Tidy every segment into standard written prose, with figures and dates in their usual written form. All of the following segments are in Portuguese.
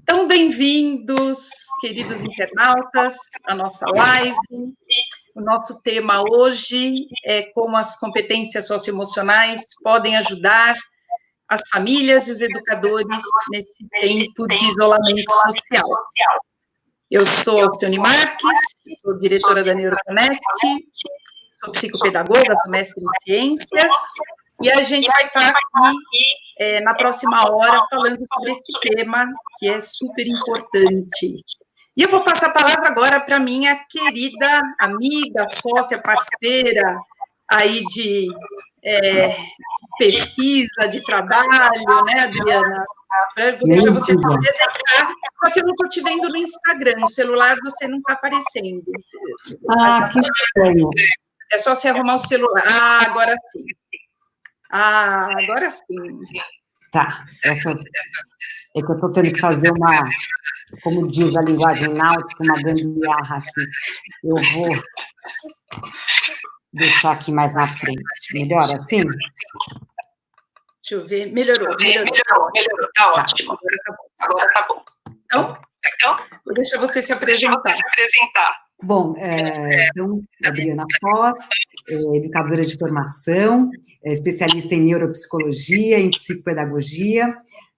Então, bem-vindos, queridos internautas, à nossa live. O nosso tema hoje é como as competências socioemocionais podem ajudar as famílias e os educadores nesse tempo de isolamento social. Eu sou Alcione Marques, sou diretora da NeuroConnect, sou psicopedagoga, sou mestre em ciências, e a gente vai estar aqui na próxima hora falando sobre esse tema que é super importante. E eu vou passar a palavra agora para minha querida amiga, sócia, parceira aí de pesquisa, de trabalho, né, Adriana? Vou deixar você se apresentar, só que eu não estou te vendo no Instagram, no celular você não está aparecendo. Que estranho. É só você arrumar o celular. Agora sim. Agora sim. Tá, é que eu estou tendo que fazer uma, como diz a linguagem náutica, uma gambiarra aqui. Eu vou deixar aqui mais na frente. Melhor assim? Deixa eu ver. Melhorou. Tá ótimo. Agora tá bom. Então, vou deixar você se apresentar. Bom, então, Adriana Foz, educadora de formação, especialista em neuropsicologia, em psicopedagogia,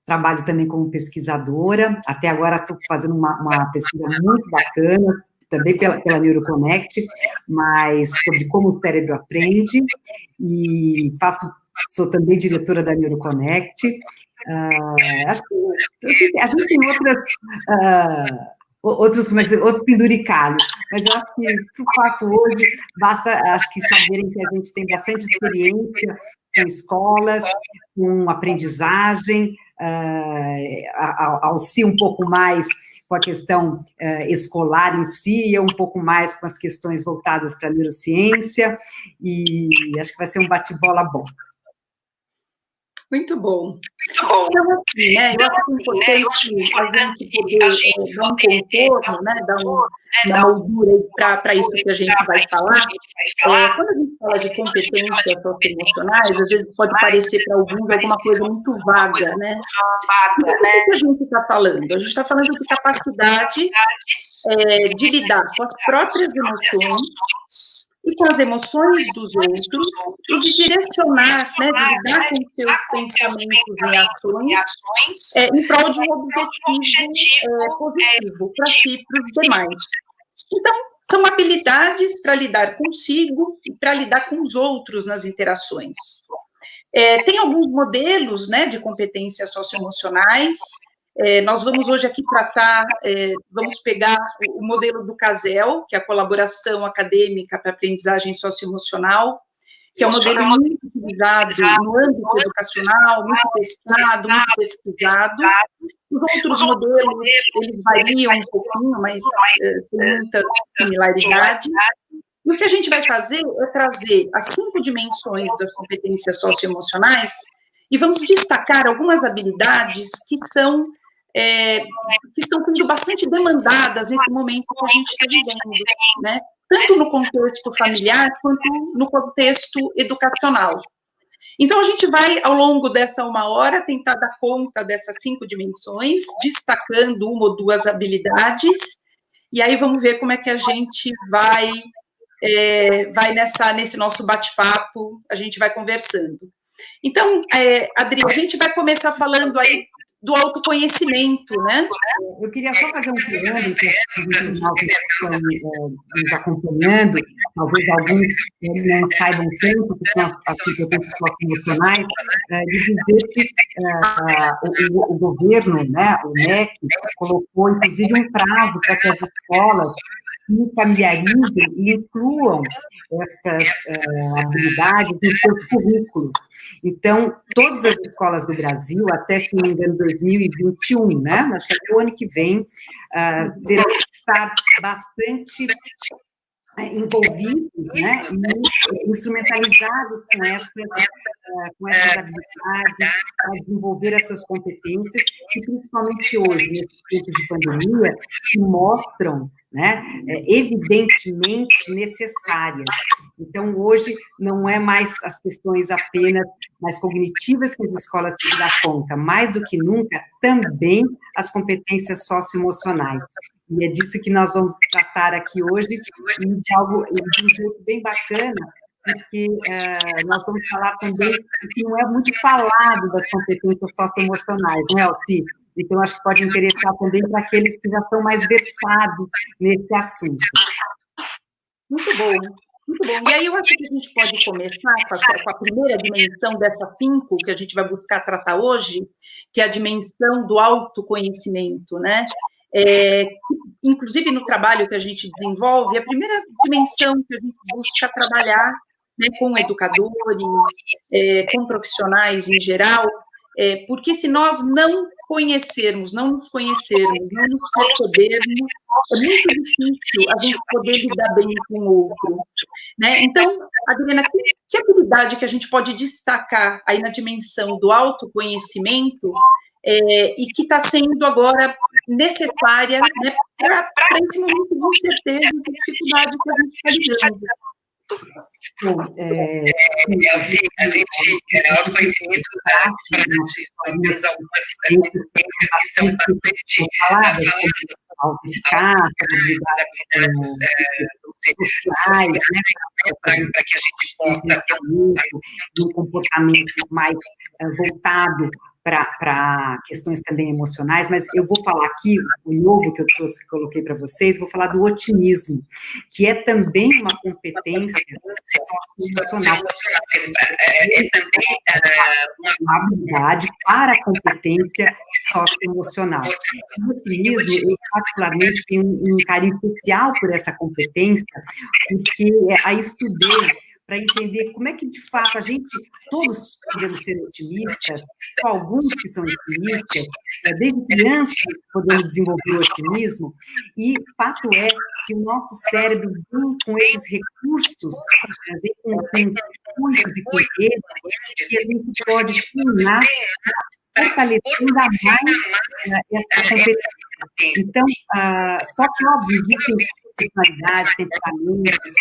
trabalho também como pesquisadora, até agora estou fazendo uma pesquisa muito bacana, também pela NeuroConnect, mas sobre como o cérebro aprende, e sou também diretora da NeuroConnect. Acho que a gente tem outros penduricalhos, mas eu acho que para o papo hoje basta, acho que saberem que a gente tem bastante experiência com escolas, com aprendizagem, auxilia um pouco mais com a questão escolar em si, um pouco mais com as questões voltadas para a neurociência, e acho que vai ser um bate-bola bom. Muito bom. Então, assim, né, eu acho importante a gente poder dar um contorno, né, dar uma moldura para isso que a gente vai falar. Quando a gente fala de competências socioemocionais, às vezes pode parecer para alguns alguma coisa muito vaga, né? O que a gente está falando? A gente está falando de capacidade de lidar com as próprias emoções e com as emoções dos outros, e de direcionar, né, de lidar com seus pensamentos e ações em prol de um objetivo positivo para si e para os demais. Então, são habilidades para lidar consigo e para lidar com os outros nas interações. Tem alguns modelos, né, de competências socioemocionais. Nós vamos hoje aqui tratar, vamos pegar o modelo do CASEL, que é a Colaboração Acadêmica para Aprendizagem Socioemocional, que é um modelo muito utilizado no âmbito educacional, muito testado, muito pesquisado. Os outros modelos, eles variam um pouquinho, mas tem muita similaridade. E o que a gente vai fazer é trazer as 5 dimensões das competências socioemocionais e vamos destacar algumas habilidades que estão sendo bastante demandadas nesse momento que a gente está vivendo, né? Tanto no contexto familiar quanto no contexto educacional. Então, a gente vai, ao longo dessa 1 hora, tentar dar conta dessas 5 dimensões, destacando 1 ou 2 habilidades, e aí vamos ver como é que a gente vai nesse nosso bate-papo, a gente vai conversando. Então, Adri, a gente vai começar falando aí do autoconhecimento, né? Eu queria só fazer um preâmbulo, que os internautas estão nos acompanhando, talvez alguns não saibam tanto que são as competências socioemocionais, de dizer que o governo, né, o MEC, colocou, inclusive, um prazo para que as escolas se familiarizem e incluam essas habilidades nos seus currículos. Então, todas as escolas do Brasil, até, se não me engano, 2021, né? Acho que até o ano que vem, terão que estar bastante envolvidos, né, e instrumentalizados com essas habilidades, para desenvolver essas competências, que principalmente hoje, nesse tempo de pandemia, se mostram, né, evidentemente necessárias. Então, hoje, não é mais as questões apenas mais cognitivas que as escolas têm que dar conta, mais do que nunca, também as competências socioemocionais. E é disso que nós vamos tratar aqui hoje, e de um jeito bem bacana, porque nós vamos falar também do que não é muito falado das competências socioemocionais, não é, Alci? Então, acho que pode interessar também para aqueles que já são mais versados nesse assunto. Muito bom, muito bom. E aí eu acho que a gente pode começar com a primeira dimensão dessas 5 que a gente vai buscar tratar hoje, que é a dimensão do autoconhecimento, né? Inclusive no trabalho que a gente desenvolve, a primeira dimensão que a gente busca trabalhar, né, com educadores, com profissionais em geral, porque se nós não conhecermos, não nos conhecermos, não nos percebermos, é muito difícil a gente poder lidar bem com o outro, né? Então, Adriana, que habilidade que a gente pode destacar aí na dimensão do autoconhecimento e que está sendo agora necessária, né, para esse momento de incerteza e de dificuldade que a gente está lidando? Bom, autoconhecimento, nós temos algumas competências que são bastante faladas, autoeficácia, habilidades sociais, né, para que a gente possa ter um comportamento mais voltado para questões também emocionais, mas eu vou falar aqui, o novo que eu coloquei para vocês, vou falar do otimismo, que é também uma competência socioemocional, é também uma habilidade para a competência socioemocional. O otimismo, eu particularmente tenho um carinho especial por essa competência, porque aí estudei para entender como é que, de fato, todos podemos ser otimistas, só alguns que são otimistas, desde criança podemos desenvolver o otimismo, e fato é que o nosso cérebro vem com esses recursos, vem com circuitos e poderes que a gente pode treinar, fortalecendo ainda mais essa competência. Então, só que, óbvio, existem personalidades, temperamentos,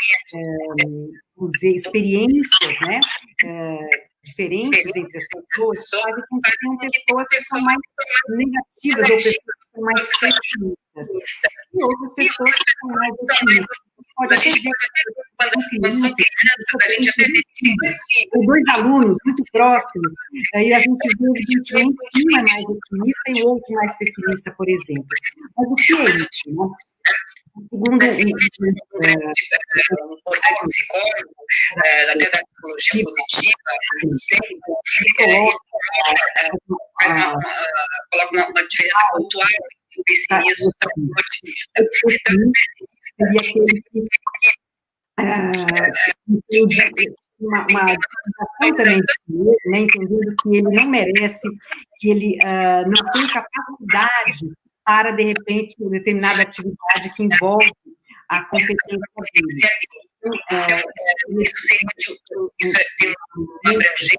vamos dizer, experiências, né, diferentes entre as pessoas, fazem com que tenham pessoas que são mais negativas ou pessoas que são mais pessimistas, e outras pessoas que são mais otimistas. Pode até ver com 2 alunos muito próximos, aí a gente vê, evidentemente, um é mais otimista e o outro mais pessimista, por exemplo. Mas o que é isso, né? Segundo um psicólogo, até da psicologia positiva, coloca uma diferença pontual entre o pessimismo e o otimista. Seria aquele que uma divulgação também de ele, né, entendendo que ele não merece, que ele não tem capacidade para, de repente, uma determinada atividade que envolve a competência dele. Isso seria uma abrangência,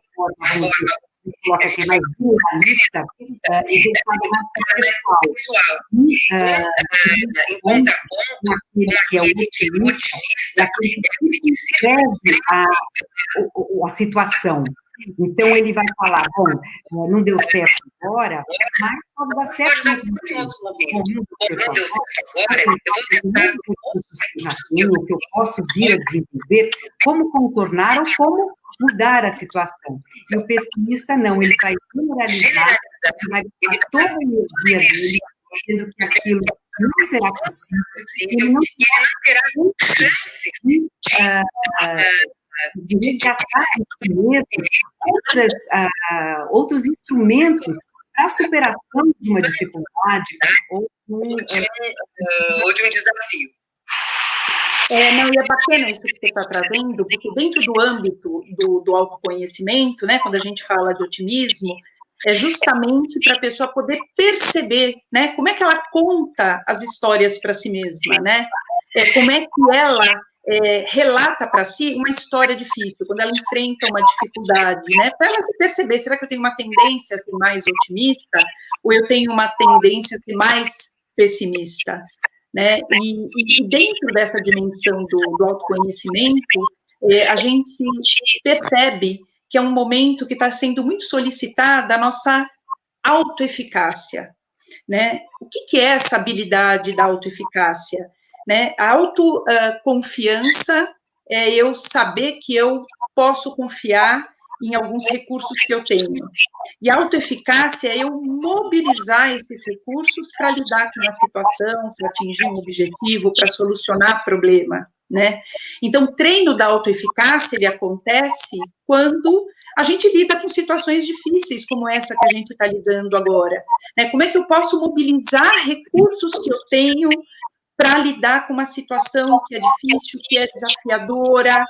coloca aqui mais realista, e voltado mais pessoal. Em contraponto, aquele que é o otimista, é aquele que escreve a situação. Então, ele vai falar, bom, não deu certo agora, mas pode dar certo no outro momento. Bom, não deu certo agora, eu vou tentar já tenho, o que eu posso vir a desenvolver, como contornar ou como mudar a situação. E o pessimista não, ele vai generalizar, ele vai ter toda a energia dele, dizendo que aquilo não será possível, ele não terá chance de resgatar em si mesmo outros instrumentos para a superação de uma dificuldade ou de um desafio. Não, e é bacana isso que você está trazendo, porque dentro do âmbito do autoconhecimento, né, quando a gente fala de otimismo, é justamente para a pessoa poder perceber, né, como é que ela conta as histórias para si mesma, né, como é que ela relata para si uma história difícil, quando ela enfrenta uma dificuldade, né, para ela se perceber, será que eu tenho uma tendência a ser mais otimista, ou eu tenho uma tendência a ser mais pessimista, né, e dentro dessa dimensão do autoconhecimento, a gente percebe que é um momento que está sendo muito solicitada a nossa autoeficácia, né? O que é essa habilidade da autoeficácia? Né? A autoconfiança é eu saber que eu posso confiar em alguns recursos que eu tenho. E a autoeficácia é eu mobilizar esses recursos para lidar com uma situação, para atingir um objetivo, para solucionar problema, né? Então, o treino da autoeficácia, ele acontece quando a gente lida com situações difíceis, como essa que a gente está lidando agora, né? Como é que eu posso mobilizar recursos que eu tenho para lidar com uma situação que é difícil, que é desafiadora,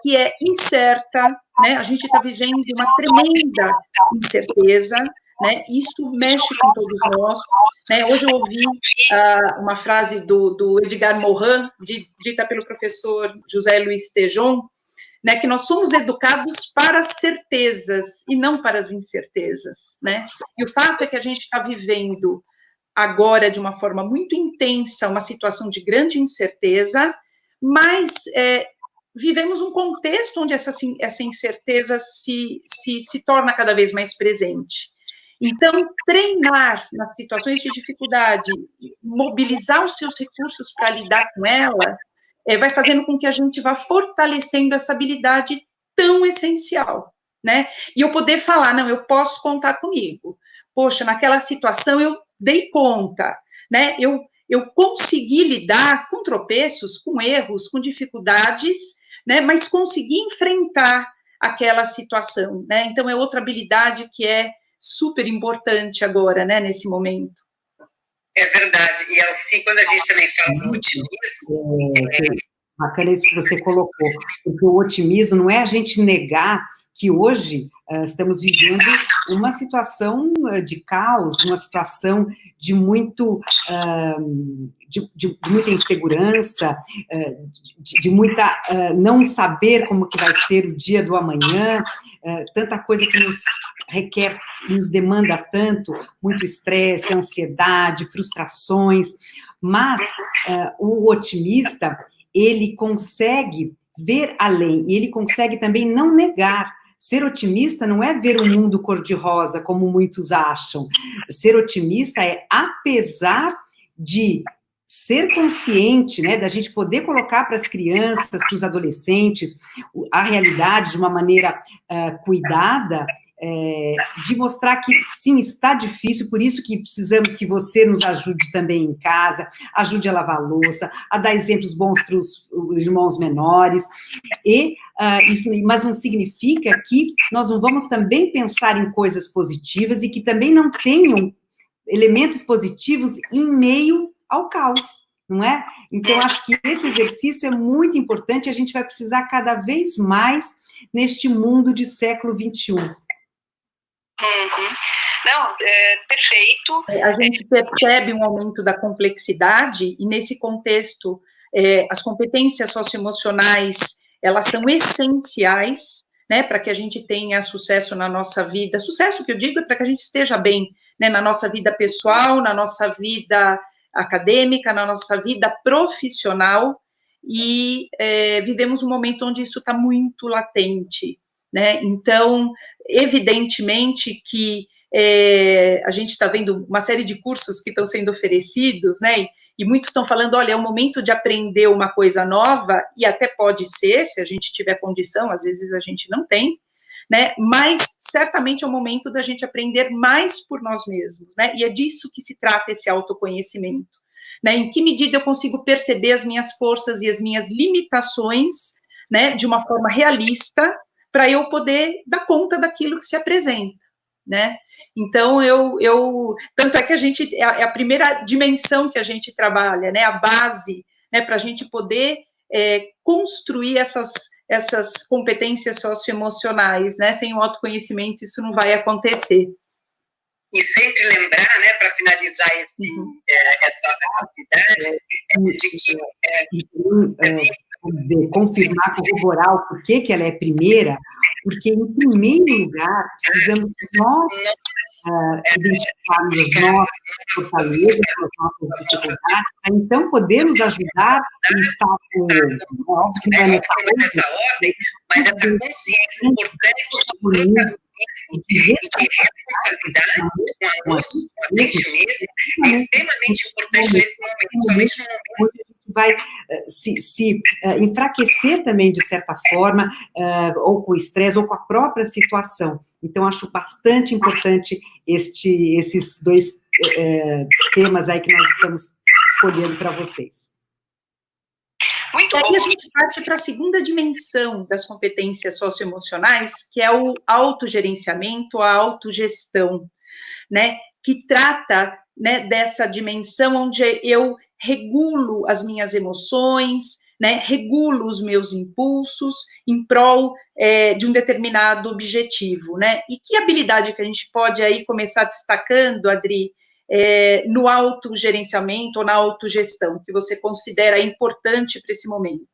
que é incerta, né? A gente está vivendo uma tremenda incerteza, né? Isso mexe com todos nós, né? Hoje eu ouvi uma frase do Edgar Morin, dita pelo professor José Luiz Tejon, né, que nós somos educados para as certezas e não para as incertezas, né? E o fato é que a gente está vivendo agora de uma forma muito intensa uma situação de grande incerteza, mas vivemos um contexto onde essa incerteza se torna cada vez mais presente. Então, treinar nas situações de dificuldade, mobilizar os seus recursos para lidar com ela, vai fazendo com que a gente vá fortalecendo essa habilidade tão essencial, né? E eu poder falar, não, eu posso contar comigo. Poxa, naquela situação eu dei conta, né? Eu consegui lidar com tropeços, com erros, com dificuldades, né? Mas consegui enfrentar aquela situação, né? Então, é outra habilidade que é super importante agora, né? Nesse momento. É verdade. E, Alci, quando a gente também fala do otimismo... Bacana isso que você colocou, porque o otimismo não é a gente negar que hoje estamos vivendo uma situação de caos, uma situação de muito, de muita insegurança, de muita não saber como que vai ser o dia do amanhã, tanta coisa que nos requer, nos demanda tanto, muito estresse, ansiedade, frustrações, mas o otimista, ele consegue ver além, e ele consegue também não negar. Ser otimista não é ver o mundo cor-de-rosa, como muitos acham. Ser otimista é, apesar de ser consciente, né, da gente poder colocar para as crianças, para os adolescentes, a realidade de uma maneira cuidada, de mostrar que, sim, está difícil, por isso que precisamos que você nos ajude também em casa, ajude a lavar a louça, a dar exemplos bons para os irmãos menores, mas não significa que nós não vamos também pensar em coisas positivas e que também não tenham elementos positivos em meio ao caos, não é? Então, acho que esse exercício é muito importante, a gente vai precisar cada vez mais neste mundo de século XXI. Uhum. Não, perfeito. A gente percebe um aumento da complexidade e, nesse contexto, as competências socioemocionais, elas são essenciais, né, para que a gente tenha sucesso na nossa vida. Sucesso, que eu digo, é para que a gente esteja bem, né, na nossa vida pessoal, na nossa vida acadêmica, na nossa vida profissional, e vivemos um momento onde isso está muito latente, né? Então, evidentemente que a gente está vendo uma série de cursos que estão sendo oferecidos, né? E muitos estão falando, olha, é o momento de aprender uma coisa nova, e até pode ser, se a gente tiver condição, às vezes a gente não tem, né? Mas certamente é o momento da gente aprender mais por nós mesmos, né? E é disso que se trata esse autoconhecimento, né? Em que medida eu consigo perceber as minhas forças e as minhas limitações, né? De uma forma realista, para eu poder dar conta daquilo que se apresenta, né? Então, tanto é que a gente, é a primeira dimensão que a gente trabalha, né? A base, né? Para a gente poder construir essas competências socioemocionais, né? Sem o autoconhecimento, isso não vai acontecer. E sempre lembrar, né, para finalizar essa atividade, de que vamos dizer, confirmar, corroborar o porquê que ela é primeira, porque, em primeiro lugar, precisamos nós identificarmos as nossas fortalezas, as nossas dificuldades, para então podermos ajudar e estar com, óbvio que não é nessa ordem, mas essa consciência importante de responsabilidade com a gente mesmo é extremamente importante nesse momento, somente no momento vai se enfraquecer também, de certa forma, ou com o estresse, ou com a própria situação. Então, acho bastante importante esses dois temas aí que nós estamos escolhendo para vocês. Muito bom. E aí a gente parte para a segunda dimensão das competências socioemocionais, que é o autogerenciamento, a autogestão, né? Que trata, né, dessa dimensão onde eu regulo as minhas emoções, né, regulo os meus impulsos em prol de um determinado objetivo, né? E que habilidade que a gente pode aí começar destacando, Adri, no autogerenciamento ou na autogestão, que você considera importante para esse momento?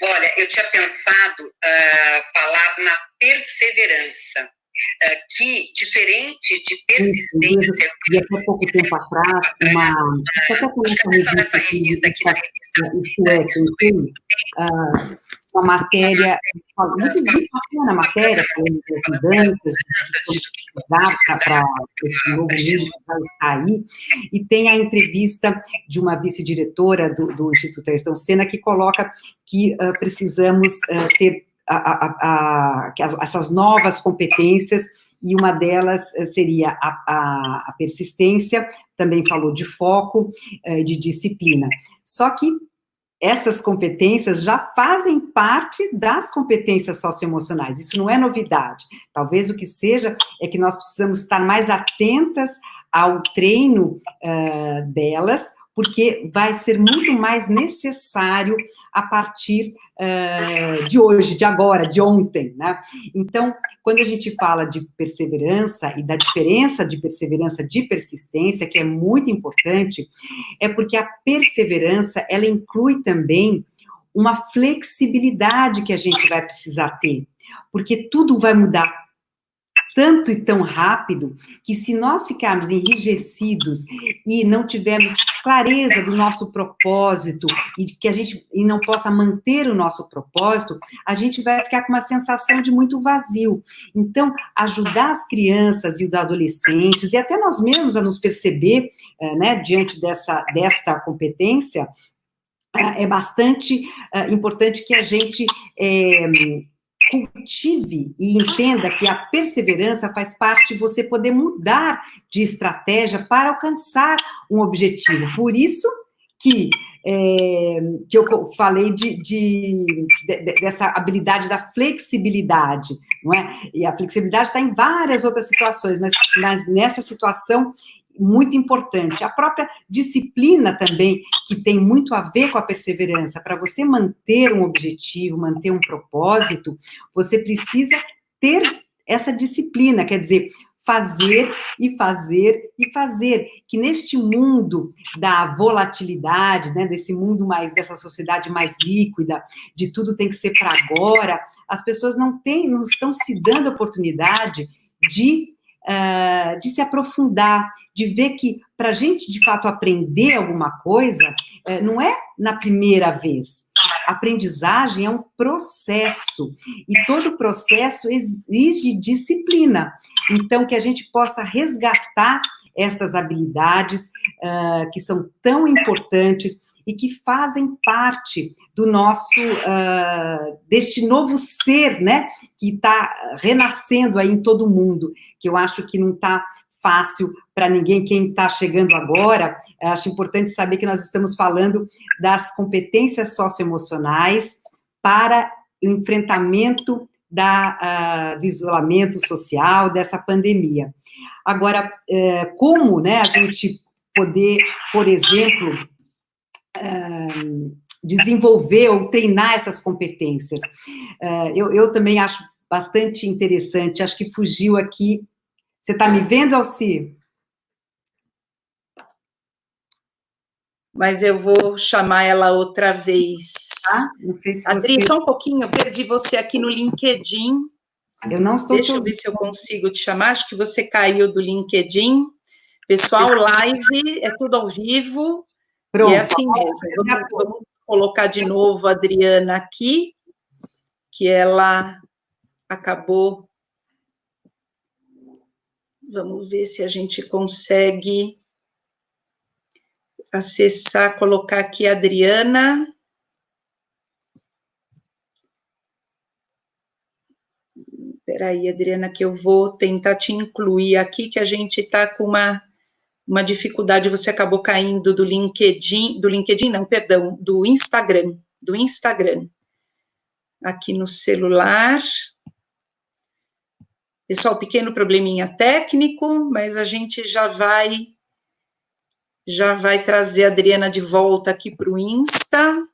Olha, eu tinha pensado falar na perseverança, que, diferente de persistência... E até pouco tempo atrás, até nessa revista aqui, uma matéria, muito bacana a matéria, falando das mudanças, para esse novo mundo que vai estar aí, e tem a entrevista de uma vice-diretora do Instituto Ayrton Senna, que coloca que precisamos ter essas novas competências, e uma delas seria a persistência, também falou de foco, de disciplina. Só que essas competências já fazem parte das competências socioemocionais, isso não é novidade. Talvez o que seja é que nós precisamos estar mais atentas ao treino delas, porque vai ser muito mais necessário a partir de hoje, de agora, de ontem, né? Então, quando a gente fala de perseverança e da diferença de perseverança de persistência, que é muito importante, é porque a perseverança, ela inclui também uma flexibilidade que a gente vai precisar ter, porque tudo vai mudar tanto e tão rápido, que se nós ficarmos enrijecidos e não tivermos clareza do nosso propósito, e que a gente não possa manter o nosso propósito, a gente vai ficar com uma sensação de muito vazio. Então, ajudar as crianças e os adolescentes, e até nós mesmos a nos perceber, né, diante desta competência, é bastante importante que a gente cultive e entenda que a perseverança faz parte de você poder mudar de estratégia para alcançar um objetivo. Por isso que eu falei dessa habilidade da flexibilidade, não é? E a flexibilidade está em várias outras situações, mas nessa situação muito importante. A própria disciplina também, que tem muito a ver com a perseverança. Para você manter um objetivo, manter um propósito, você precisa ter essa disciplina, quer dizer, fazer e fazer e fazer, que neste mundo da volatilidade, né, desse mundo dessa sociedade mais líquida, de tudo tem que ser para agora, as pessoas não estão se dando a oportunidade de se aprofundar, de ver que para a gente, de fato, aprender alguma coisa, não é na primeira vez. A aprendizagem é um processo, e todo processo exige disciplina. Então, que a gente possa resgatar essas habilidades que são tão importantes e que fazem parte do nosso, deste novo ser, né, que está renascendo aí em todo mundo, que eu acho que não está fácil para ninguém. Quem está chegando agora, acho importante saber que nós estamos falando das competências socioemocionais para o enfrentamento do isolamento social, dessa pandemia. Agora, como, né, a gente poder, por exemplo, desenvolver ou treinar essas competências. Eu também acho bastante interessante, acho que fugiu aqui. Você está me vendo, Alci? mas eu vou chamar ela outra vez. Não sei se Adri, você... só um pouquinho, eu perdi você aqui no LinkedIn. Eu não estou Deixa eu ver se eu consigo te chamar, acho que você caiu do LinkedIn. Pessoal, live, é tudo ao vivo. Pronto. E é assim mesmo. Vamos colocar de novo a Adriana aqui, que ela acabou... Vamos ver se a gente consegue acessar, colocar aqui a Adriana. Espera aí, Adriana, que eu vou tentar te incluir aqui, que a gente está com uma dificuldade, você acabou caindo do LinkedIn não, perdão, do Instagram, aqui no celular. Pessoal, pequeno probleminha técnico, mas a gente já vai trazer a Adriana de volta aqui para o Insta.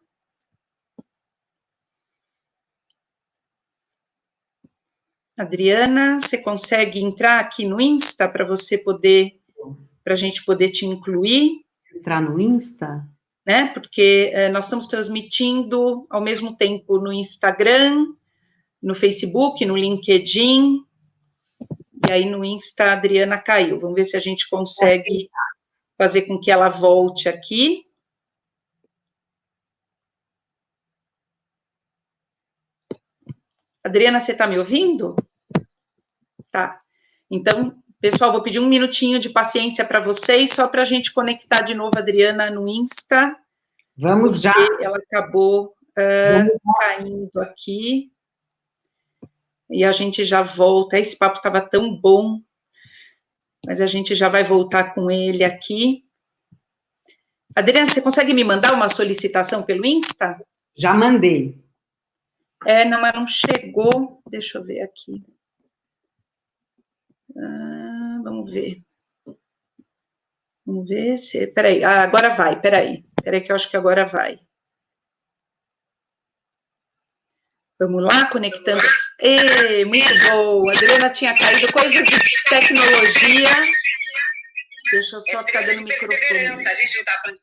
Adriana, você consegue entrar aqui no Insta para a gente poder te incluir? Entrar no Insta? Né? Porque nós estamos transmitindo ao mesmo tempo no Instagram, no Facebook, no LinkedIn, e aí no Insta a Adriana caiu. Vamos ver se a gente consegue fazer com que ela volte aqui. Adriana, você está me ouvindo? Tá. Então, pessoal, vou pedir um minutinho de paciência para vocês, só para a gente conectar de novo a Adriana no Insta. Vamos já. Ela acabou caindo aqui. E a gente já volta. Esse papo estava tão bom, mas a gente já vai voltar com ele aqui. Adriana, você consegue me mandar uma solicitação pelo Insta? Já mandei. Não, mas não chegou. Deixa eu ver aqui. Vamos ver. Vamos ver se... Peraí, agora vai, peraí que eu acho que agora vai. Vamos lá, conectando. Muito bom. A Adriana tinha caído, coisas de tecnologia. Deixa eu só ficar dando microfone. A gente não tá falando.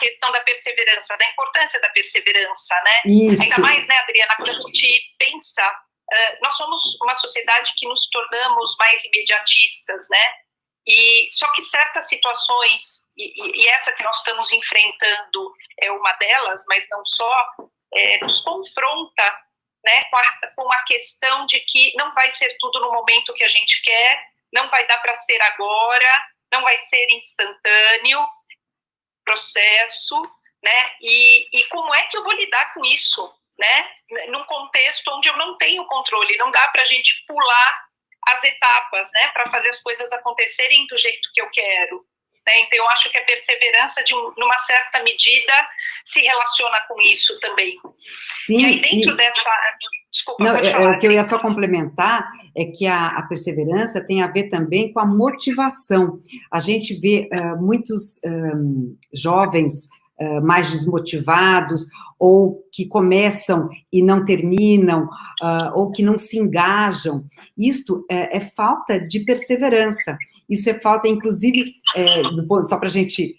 Questão da perseverança, da importância da perseverança, né? Isso. Ainda mais, né, Adriana, quando a gente pensa, nós somos uma sociedade que nos tornamos mais imediatistas, né? E só que certas situações, e essa que nós estamos enfrentando é uma delas, mas não só, nos confronta, né, com a questão de que não vai ser tudo no momento que a gente quer, não vai dar para ser agora, não vai ser instantâneo, processo, né, e como é que eu vou lidar com isso, né, num contexto onde eu não tenho controle, não dá para a gente pular as etapas, né, para fazer as coisas acontecerem do jeito que eu quero, né, então eu acho que a perseverança, numa certa medida, se relaciona com isso também. Sim. E aí dentro dessa... Desculpa, não, pode falar. O que eu ia só complementar é que a perseverança tem a ver também com a motivação. A gente vê muitos jovens mais desmotivados, ou que começam e não terminam, ou que não se engajam. Isto é falta de perseverança. Isso é falta, inclusive, só para a gente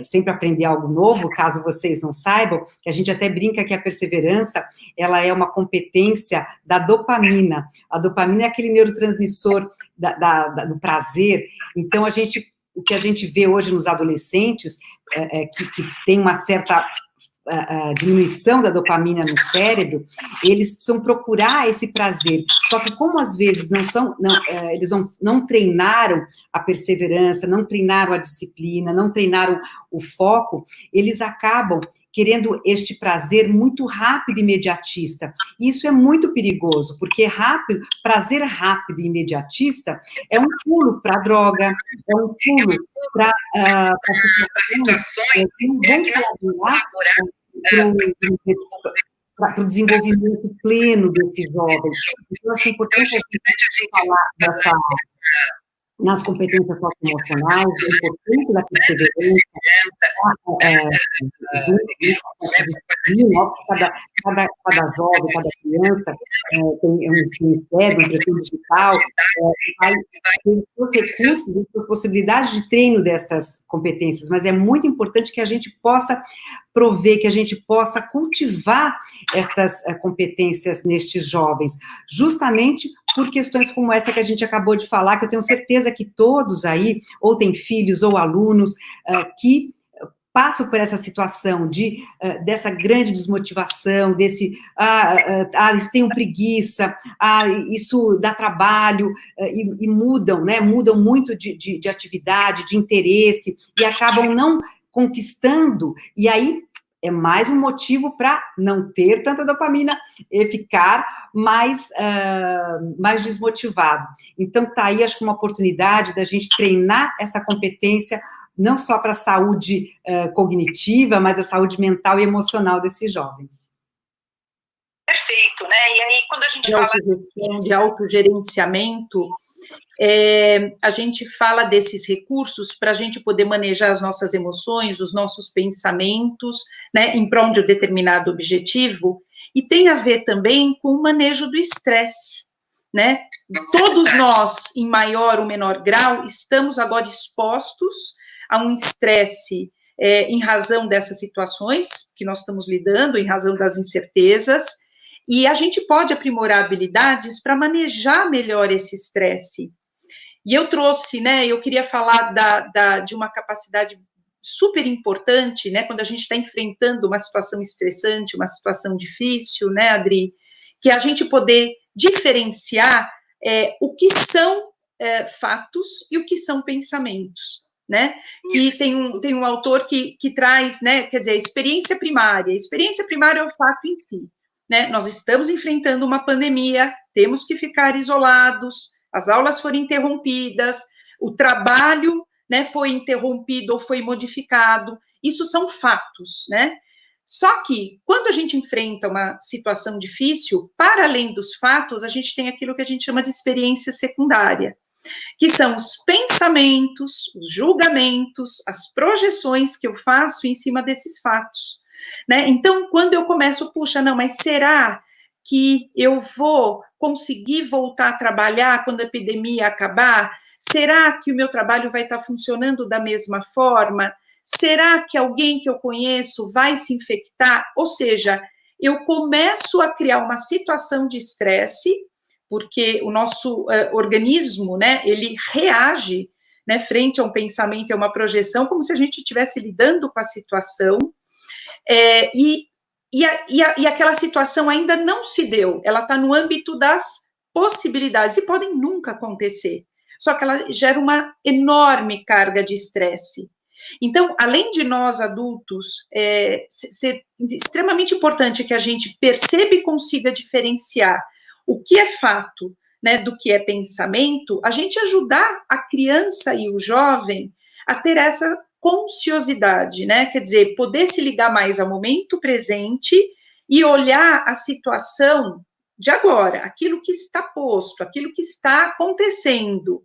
sempre aprender algo novo, caso vocês não saibam, que a gente até brinca que a perseverança, ela é uma competência da dopamina. A dopamina é aquele neurotransmissor do prazer. Então, o que a gente vê hoje nos adolescentes, que tem uma certa diminuição da dopamina no cérebro, eles precisam procurar esse prazer, só que como às vezes eles não treinaram a perseverança, não treinaram a disciplina, não treinaram o foco, eles acabam querendo este prazer muito rápido e imediatista. Isso é muito perigoso, porque prazer rápido e imediatista é um pulo para a droga, é um pulo para situações que não vão colaborar para o desenvolvimento pleno desses jovens. Então, eu acho importante a gente falar nas competências socioemocionais, a importância da perseverança, ó, cada jovem, cada criança tem um cérebro, impressão digital, vai ter os recursos e as possibilidades de treino destas competências, mas é muito importante que a gente possa prover, que a gente possa cultivar estas competências nestes jovens, justamente por questões como essa que a gente acabou de falar, que eu tenho certeza que todos aí, ou têm filhos ou alunos, que passam por essa situação dessa grande desmotivação, isso tenho preguiça, isso dá trabalho, e mudam, né, mudam muito de atividade, de interesse, e acabam não conquistando, e aí é mais um motivo para não ter tanta dopamina e ficar mais desmotivado. Então, está aí, acho que uma oportunidade da gente treinar essa competência, não só para a saúde cognitiva, mas a saúde mental e emocional desses jovens. Perfeito, né? E aí, quando a gente fala de autogerenciamento, a gente fala desses recursos para a gente poder manejar as nossas emoções, os nossos pensamentos, né, em prol de um determinado objetivo, e tem a ver também com o manejo do estresse, né? Todos nós, em maior ou menor grau, estamos agora expostos a um estresse em razão dessas situações que nós estamos lidando, em razão das incertezas, e a gente pode aprimorar habilidades para manejar melhor esse estresse. E eu trouxe, né, eu queria falar de uma capacidade super importante, né, quando a gente está enfrentando uma situação estressante, uma situação difícil, né, Adri, que é a gente poder diferenciar o que são fatos e o que são pensamentos, né, e tem um autor que traz, né, quer dizer, a experiência primária é o fato em si, né, nós estamos enfrentando uma pandemia, temos que ficar isolados, as aulas foram interrompidas, o trabalho, né, foi interrompido ou foi modificado, isso são fatos, né? Só que, quando a gente enfrenta uma situação difícil, para além dos fatos, a gente tem aquilo que a gente chama de experiência secundária, que são os pensamentos, os julgamentos, as projeções que eu faço em cima desses fatos, né? Então, quando eu começo, puxa, não, mas será que eu vou conseguir voltar a trabalhar quando a epidemia acabar? Será que o meu trabalho vai estar funcionando da mesma forma? Será que alguém que eu conheço vai se infectar? Ou seja, eu começo a criar uma situação de estresse, porque o nosso organismo, né, ele reage, né, frente a um pensamento e a uma projeção, como se a gente estivesse lidando com a situação, e aquela situação ainda não se deu, ela está no âmbito das possibilidades, e podem nunca acontecer, só que ela gera uma enorme carga de estresse. Então, além de nós adultos, ser extremamente importante que a gente perceba e consiga diferenciar o que é fato, né, do que é pensamento, a gente ajudar a criança e o jovem a ter essa consciosidade, né? Quer dizer, poder se ligar mais ao momento presente e olhar a situação de agora, aquilo que está posto, aquilo que está acontecendo,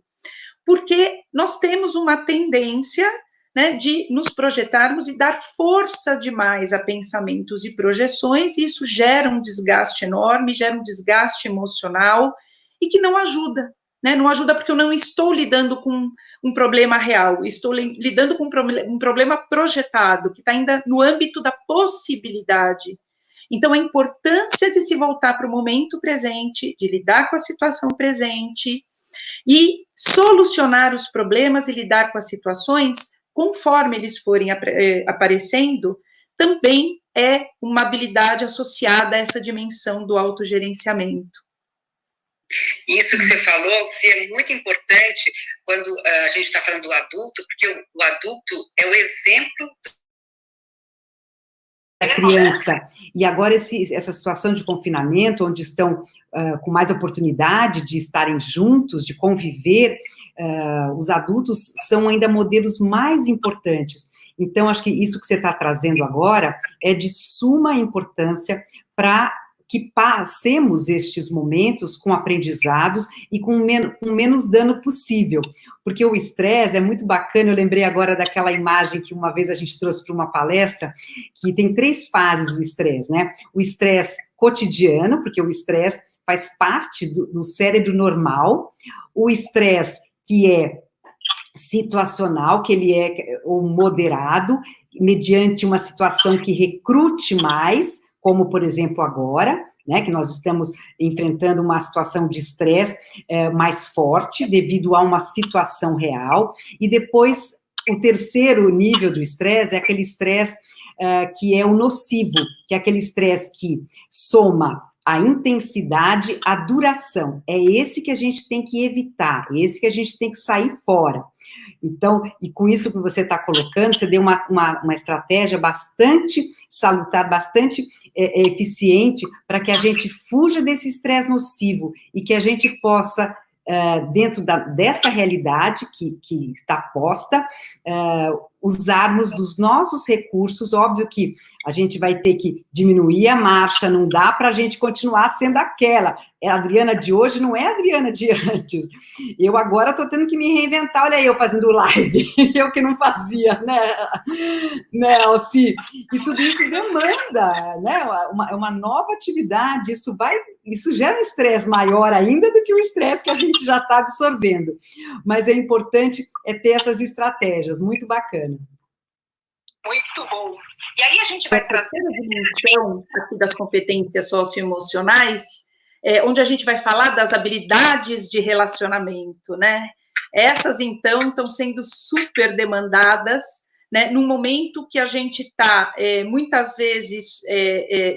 porque nós temos uma tendência, né, de nos projetarmos e dar força demais a pensamentos e projeções, e isso gera um desgaste enorme, gera um desgaste emocional, e que não ajuda, né, não ajuda porque eu não estou lidando com um problema real, estou lidando com um problema projetado, que está ainda no âmbito da possibilidade. Então, a importância de se voltar para o momento presente, de lidar com a situação presente, e solucionar os problemas e lidar com as situações conforme eles forem aparecendo, também é uma habilidade associada a essa dimensão do autogerenciamento. Isso que você falou, é muito importante quando a gente está falando do adulto, porque o adulto é o exemplo da criança. E agora essa situação de confinamento, onde estão com mais oportunidade de estarem juntos, de conviver, os adultos são ainda modelos mais importantes. Então, acho que isso que você está trazendo agora é de suma importância para que passemos estes momentos com aprendizados e com menos dano possível, porque o estresse é muito bacana. Eu lembrei agora daquela imagem que uma vez a gente trouxe para uma palestra, que tem 3 fases do estresse, né? O estresse cotidiano, porque o estresse faz parte do cérebro normal, o estresse que é situacional, que ele é o moderado, mediante uma situação que recrute mais, como, por exemplo, agora, né, que nós estamos enfrentando uma situação de estresse mais forte, devido a uma situação real, e depois, o terceiro nível do estresse é aquele estresse que é o nocivo, que é aquele estresse que soma a intensidade, a duração. É esse que a gente tem que evitar, é esse que a gente tem que sair fora. Então, e com isso que você está colocando, você deu uma estratégia bastante salutar, bastante eficiente, para que a gente fuja desse estresse nocivo e que a gente possa, dentro desta realidade que está posta, usarmos dos nossos recursos. Óbvio que a gente vai ter que diminuir a marcha, não dá para a gente continuar sendo aquela. A Adriana de hoje não é a Adriana de antes. Eu agora estou tendo que me reinventar. Olha aí, eu fazendo live, eu que não fazia, né, Alci? E tudo isso demanda, né, uma nova atividade. Isso gera um estresse maior ainda do que o estresse que a gente já está absorvendo. Mas é importante ter essas estratégias, muito bacana. Muito bom. E aí a gente vai trazer a dimensão aqui das competências socioemocionais, onde a gente vai falar das habilidades de relacionamento, né? Essas, então, estão sendo super demandadas, né, num momento que a gente está, muitas vezes,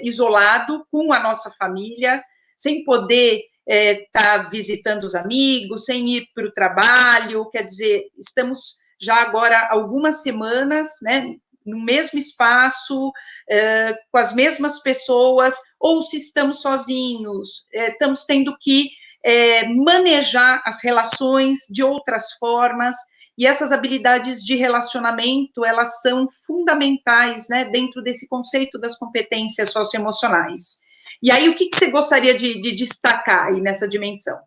isolado com a nossa família, sem poder estar visitando os amigos, sem ir para o trabalho. Quer dizer, estamos já agora algumas semanas, né, no mesmo espaço, com as mesmas pessoas, ou se estamos sozinhos, estamos tendo que manejar as relações de outras formas, e essas habilidades de relacionamento, elas são fundamentais, né, dentro desse conceito das competências socioemocionais. E aí, o que você gostaria de destacar aí nessa dimensão?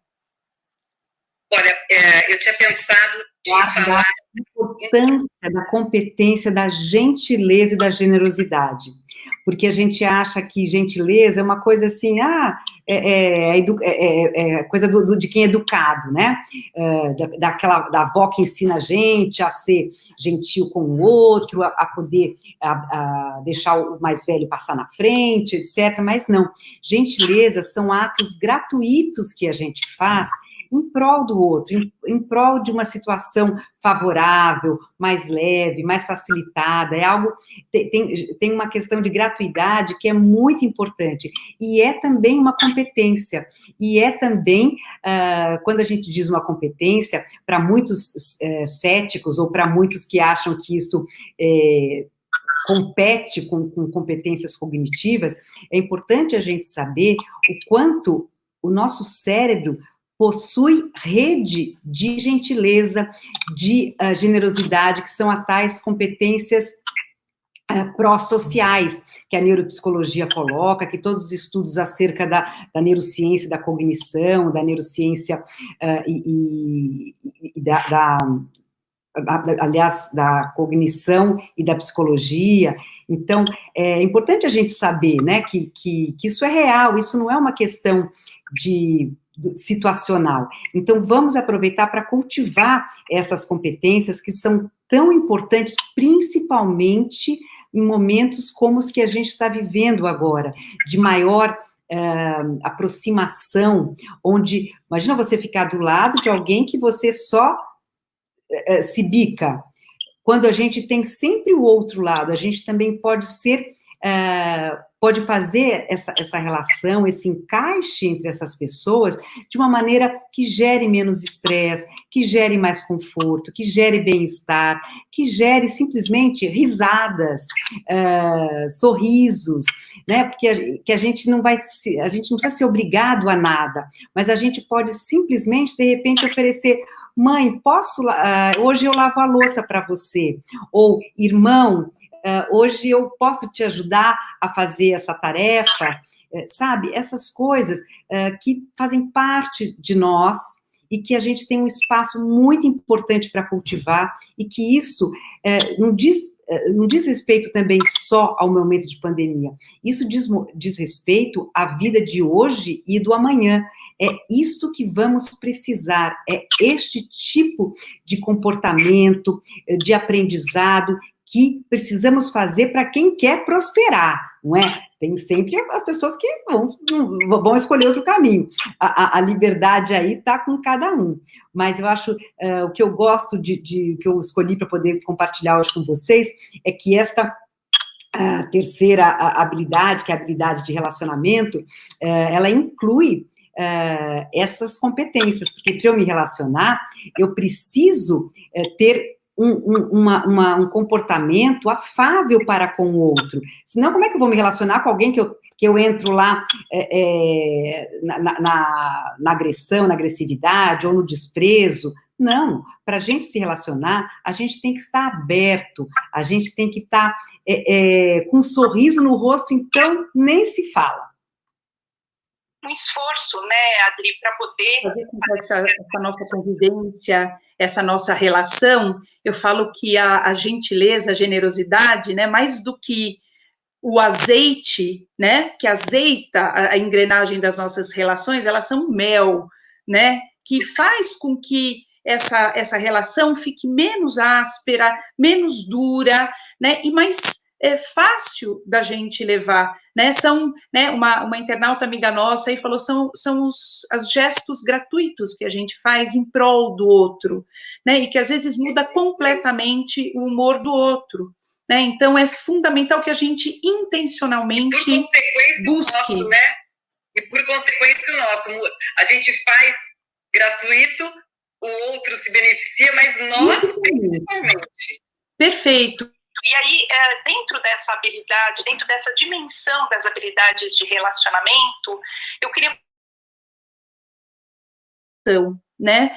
Olha, eu tinha pensado em falar a importância da competência da gentileza e da generosidade, porque a gente acha que gentileza é uma coisa assim, coisa de quem é educado, né? Da avó que ensina a gente a ser gentil com o outro, a poder deixar o mais velho passar na frente, etc. Mas não, gentileza são atos gratuitos que a gente faz em prol do outro, em prol de uma situação favorável, mais leve, mais facilitada. É algo, tem uma questão de gratuidade que é muito importante, e é também uma competência, e é também, quando a gente diz uma competência, para muitos céticos, ou para muitos que acham que isto compete com competências cognitivas, é importante a gente saber o quanto o nosso cérebro possui rede de gentileza, de generosidade, que são as tais competências pró-sociais, que a neuropsicologia coloca, que todos os estudos acerca da neurociência, da cognição, da neurociência aliás, da cognição e da psicologia. Então, é importante a gente saber, né, que isso é real, isso não é uma questão situacional. Então, vamos aproveitar para cultivar essas competências que são tão importantes, principalmente em momentos como os que a gente está vivendo agora, de maior aproximação, onde, imagina você ficar do lado de alguém que você só se bica. Quando a gente tem sempre o outro lado, a gente também pode pode fazer essa relação, esse encaixe entre essas pessoas de uma maneira que gere menos estresse, que gere mais conforto, que gere bem-estar, que gere simplesmente risadas, sorrisos, né? Porque a gente não precisa ser obrigado a nada, mas a gente pode simplesmente, de repente, oferecer: mãe, hoje eu lavo a louça para você, ou irmão, hoje eu posso te ajudar a fazer essa tarefa. sabe? Essas coisas que fazem parte de nós e que a gente tem um espaço muito importante para cultivar e que isso não diz respeito também só ao momento de pandemia. Isso diz respeito à vida de hoje e do amanhã. É isto que vamos precisar, é este tipo de comportamento, de aprendizado que precisamos fazer para quem quer prosperar, não é? Tem sempre as pessoas que vão escolher outro caminho. A liberdade aí está com cada um. Mas eu acho, o que eu gosto que eu escolhi para poder compartilhar hoje com vocês, é que esta terceira habilidade, que é a habilidade de relacionamento, ela inclui essas competências, porque para eu me relacionar, eu preciso ter um comportamento afável para com o outro. Senão, como é que eu vou me relacionar com alguém que eu entro lá na agressão, na agressividade ou no desprezo? Não, para a gente se relacionar, a gente tem que estar aberto, a gente tem que estar com um sorriso no rosto, então nem se fala. Um esforço, né, Adri, para poder fazer com essa nossa convivência, essa nossa relação. Eu falo que a gentileza, a generosidade, né, mais do que o azeite, né, que azeita a engrenagem das nossas relações, elas são mel, né, que faz com que essa relação fique menos áspera, menos dura, né, e mais fácil da gente levar, né, uma internauta amiga nossa aí falou, são os gestos gratuitos que a gente faz em prol do outro, né, e que às vezes muda completamente o humor do outro, né, então é fundamental que a gente intencionalmente busque. Nosso, né, e por consequência o nosso, a gente faz gratuito, o outro se beneficia, mas nós principalmente. Perfeito. E aí, dentro dessa habilidade, dentro dessa dimensão das habilidades de relacionamento, eu queria... né,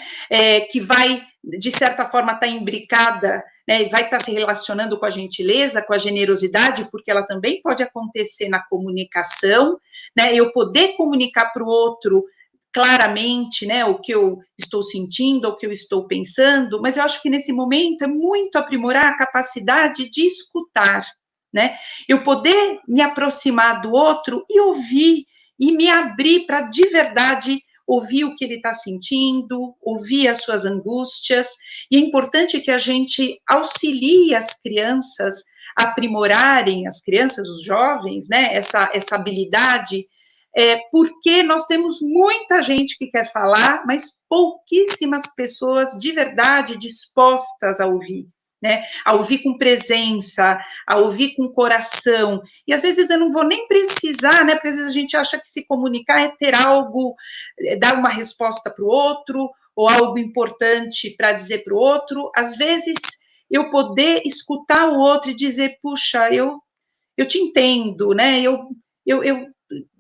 que vai, de certa forma, estar imbricada, né, vai estar se relacionando com a gentileza, com a generosidade, porque ela também pode acontecer na comunicação, né, eu poder comunicar para o outro claramente, né, o que eu estou sentindo, o que eu estou pensando, mas eu acho que nesse momento é muito aprimorar a capacidade de escutar, né, eu poder me aproximar do outro e ouvir, e me abrir para, de verdade, ouvir o que ele está sentindo, ouvir as suas angústias, e é importante que a gente auxilie as crianças a aprimorarem, as crianças, os jovens, né, essa habilidade, porque nós temos muita gente que quer falar, mas pouquíssimas pessoas de verdade dispostas a ouvir, né, a ouvir com presença, a ouvir com coração, e às vezes eu não vou nem precisar, né, porque às vezes a gente acha que se comunicar é ter algo, dar uma resposta para o outro, ou algo importante para dizer para o outro, às vezes eu poder escutar o outro e dizer, puxa, eu te entendo, né,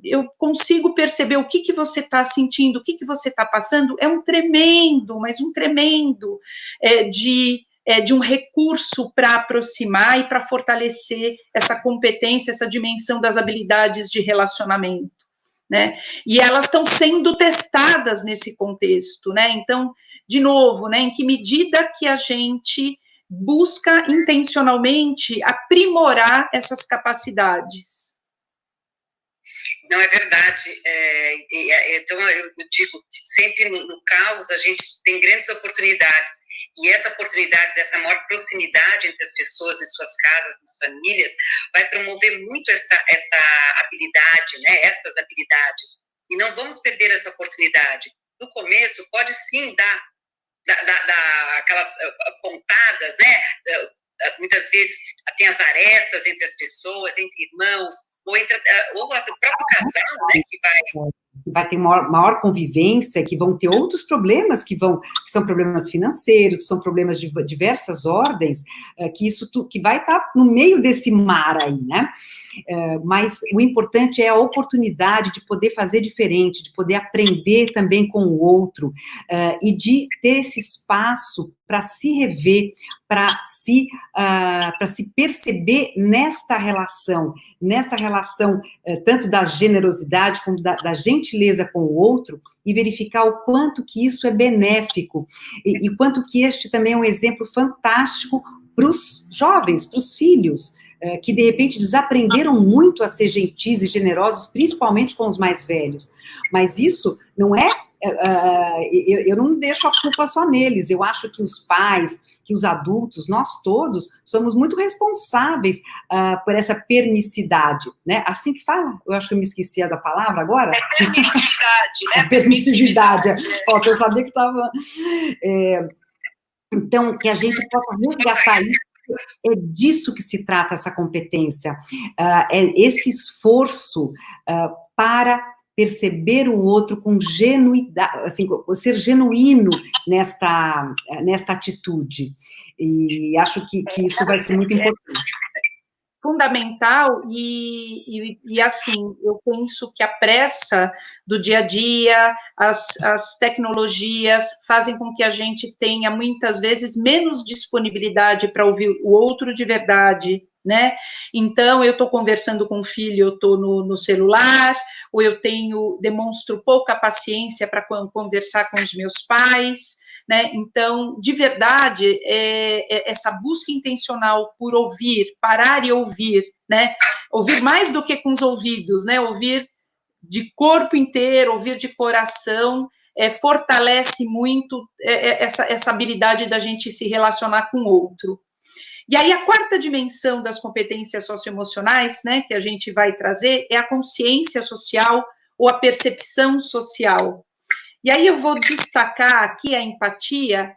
eu consigo perceber o que você está sentindo, o que você está passando, é um tremendo, mas um tremendo de um recurso para aproximar e para fortalecer essa competência, essa dimensão das habilidades de relacionamento, né? E elas estão sendo testadas nesse contexto, né? Então, de novo, né? Em que medida que a gente busca intencionalmente aprimorar essas capacidades? Não, é verdade. Então, eu digo, sempre no caos a gente tem grandes oportunidades, e essa oportunidade dessa maior proximidade entre as pessoas em suas casas, nas famílias, vai promover muito essa habilidade, né, essas habilidades, e não vamos perder essa oportunidade. No começo, pode sim dar aquelas pontadas, né, muitas vezes tem as arestas entre as pessoas, entre irmãos, ou o próprio casal, né, que vai vai ter maior convivência, que vão ter outros problemas que são problemas financeiros, que são problemas de diversas ordens, que vai estar no meio desse mar aí, né? Mas o importante é a oportunidade de poder fazer diferente, de poder aprender também com o outro, e de ter esse espaço para se rever, para se perceber nesta relação tanto da generosidade como da gentileza com o outro, e verificar o quanto que isso é benéfico, e quanto que este também é um exemplo fantástico para os jovens, para os filhos, que de repente desaprenderam muito a ser gentis e generosos, principalmente com os mais velhos. Mas isso não é, eu não deixo a culpa só neles. Eu acho que os pais, que os adultos, nós todos, somos muito responsáveis por essa permissividade, né? Assim que fala, eu acho que eu me esqueci da palavra agora. É permissividade, né? A permissividade. Eu sabia que estava... Então, que a gente possa resgatar isso. É disso que se trata essa competência, é esse esforço para perceber o outro com genuidade, assim, ser genuíno nesta atitude, e acho que isso vai ser muito importante. Fundamental, e assim, eu penso que a pressa do dia a dia, as tecnologias fazem com que a gente tenha, muitas vezes, menos disponibilidade para ouvir o outro de verdade, né? Então, eu estou conversando com o filho, eu estou no celular, ou eu demonstro pouca paciência para conversar com os meus pais, né? Então, de verdade, essa busca intencional por ouvir, parar e ouvir, né? Ouvir mais do que com os ouvidos, né? Ouvir de corpo inteiro, ouvir de coração, fortalece muito essa habilidade da gente se relacionar com o outro. E aí, a quarta dimensão das competências socioemocionais, né, que a gente vai trazer, é a consciência social ou a percepção social. E aí eu vou destacar aqui a empatia,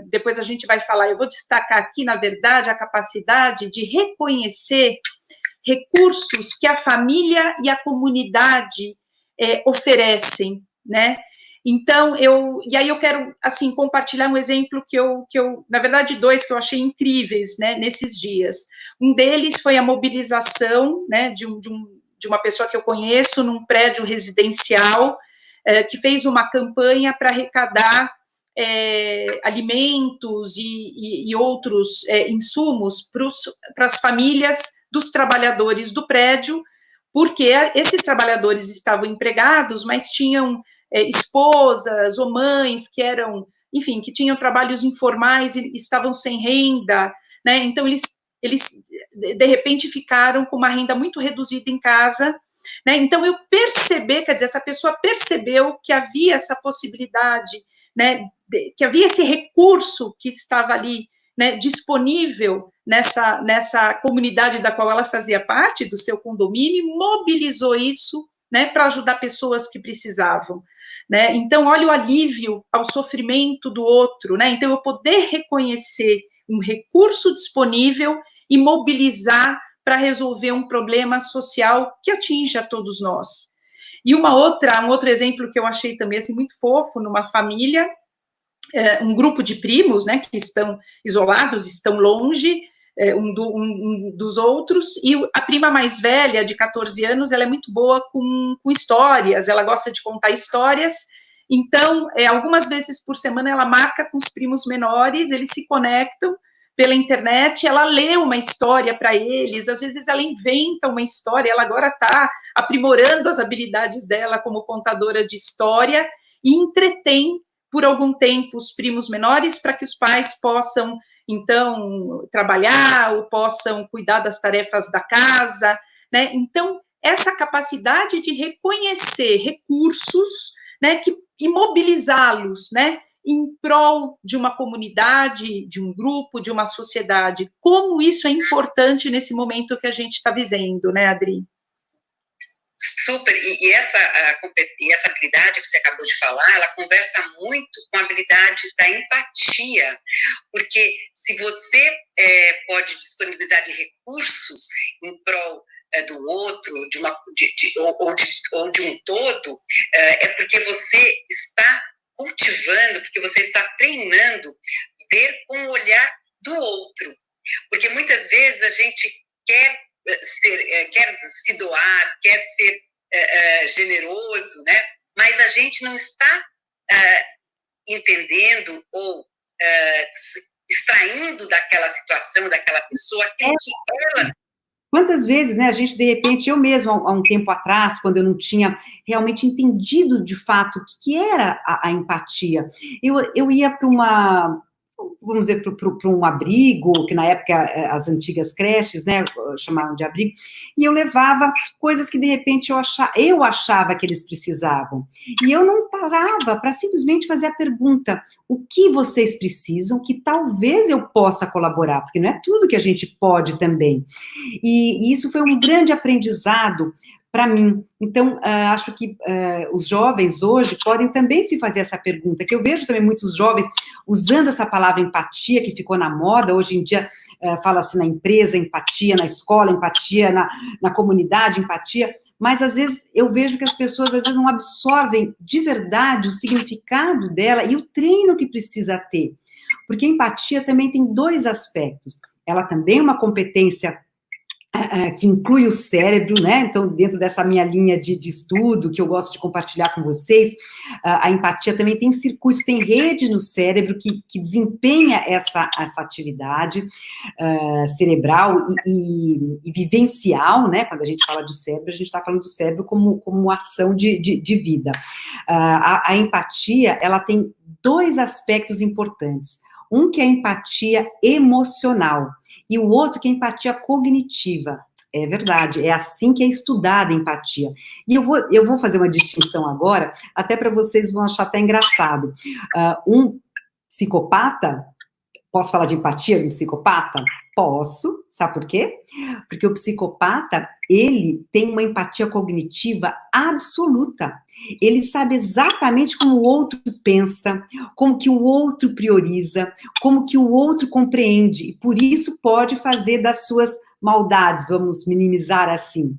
depois a gente vai falar, eu vou destacar aqui, na verdade, a capacidade de reconhecer recursos que a família e a comunidade oferecem, né? Então, e aí eu quero, assim, compartilhar um exemplo que eu, na verdade, dois que eu achei incríveis, né, nesses dias. Um deles foi a mobilização, né, de uma pessoa que eu conheço num prédio residencial, que fez uma campanha para arrecadar alimentos e outros insumos para as famílias dos trabalhadores do prédio, porque esses trabalhadores estavam empregados, mas tinham esposas ou mães que eram, enfim, que tinham trabalhos informais e estavam sem renda, né? Então, eles de repente ficaram com uma renda muito reduzida em casa, né? Então, eu percebi, quer dizer, essa pessoa percebeu que havia essa possibilidade, né? Que havia esse recurso que estava ali, né, disponível nessa comunidade da qual ela fazia parte, do seu condomínio, e mobilizou isso, né, para ajudar pessoas que precisavam, né? Então, olha o alívio ao sofrimento do outro, né? Então, eu poder reconhecer um recurso disponível e mobilizar para resolver um problema social que atinge a todos nós. E um outro exemplo que eu achei também assim, muito fofo, numa família, um grupo de primos, né, que estão isolados, estão longe um dos outros, e a prima mais velha, de 14 anos, ela é muito boa com histórias, ela gosta de contar histórias, então, algumas vezes por semana, ela marca com os primos menores, eles se conectam pela internet, ela lê uma história para eles, às vezes ela inventa uma história, ela agora está aprimorando as habilidades dela como contadora de história, e entretém por algum tempo os primos menores para que os pais possam, então, trabalhar ou possam cuidar das tarefas da casa, né? Então, essa capacidade de reconhecer recursos, né, e mobilizá-los, né, em prol de uma comunidade, de um grupo, de uma sociedade. Como isso é importante nesse momento que a gente está vivendo, né, Adri? Super, e essa habilidade que você acabou de falar, ela conversa muito com a habilidade da empatia, porque se você pode disponibilizar de recursos em prol do outro, ou de um todo, é porque você está cultivando, porque você está treinando ver com o olhar do outro. Porque muitas vezes a gente quer se doar, quer ser generoso, né? Mas a gente não está entendendo ou extraindo daquela situação, daquela pessoa, aquilo que ela... Quantas vezes, né, a gente, de repente, eu mesma, há um tempo atrás, quando eu não tinha realmente entendido, de fato, o que era a empatia, eu ia para uma, vamos dizer, para um abrigo, que na época as antigas creches, né, chamavam de abrigo, e eu levava coisas que, de repente, eu achava que eles precisavam, e eu não parava para simplesmente fazer a pergunta: o que vocês precisam, que talvez eu possa colaborar, porque não é tudo que a gente pode também. E isso foi um grande aprendizado para mim. Então, acho que os jovens hoje podem também se fazer essa pergunta, que eu vejo também muitos jovens usando essa palavra empatia, que ficou na moda, hoje em dia fala-se na empresa empatia, na escola empatia, na comunidade empatia, mas às vezes eu vejo que as pessoas às vezes não absorvem de verdade o significado dela e o treino que precisa ter, porque a empatia também tem dois aspectos. Ela também é uma competência que inclui o cérebro, né? Então, dentro dessa minha linha de estudo, que eu gosto de compartilhar com vocês, a empatia também tem circuitos, tem rede no cérebro que desempenha essa atividade cerebral e vivencial, né? Quando a gente fala de cérebro, a gente está falando do cérebro como ação de vida. A empatia, ela tem dois aspectos importantes. Um que é a empatia emocional, e o outro que é a empatia cognitiva. É verdade, é assim que é estudada a empatia. E eu vou fazer uma distinção agora, até para vocês vão achar até engraçado. Um psicopata, posso falar de empatia de um psicopata? Posso, sabe por quê? Porque o psicopata, ele tem uma empatia cognitiva absoluta. Ele sabe exatamente como o outro pensa, como que o outro prioriza, como que o outro compreende, e por isso pode fazer das suas maldades, vamos minimizar assim.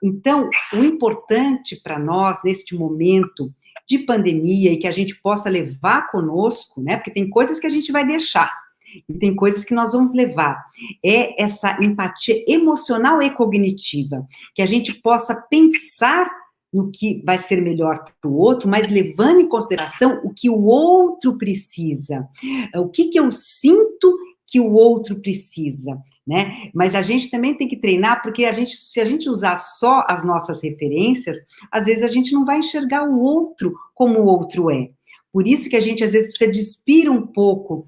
Então, o importante para nós, neste momento de pandemia, e que a gente possa levar conosco, né, porque tem coisas que a gente vai deixar, e tem coisas que nós vamos levar, é essa empatia emocional e cognitiva, que a gente possa pensar no que vai ser melhor para o outro, mas levando em consideração o que o outro precisa, o que eu sinto que o outro precisa, né? Mas a gente também tem que treinar, porque se a gente usar só as nossas referências, às vezes a gente não vai enxergar o outro como o outro é. Por isso que a gente, às vezes, precisa despir um pouco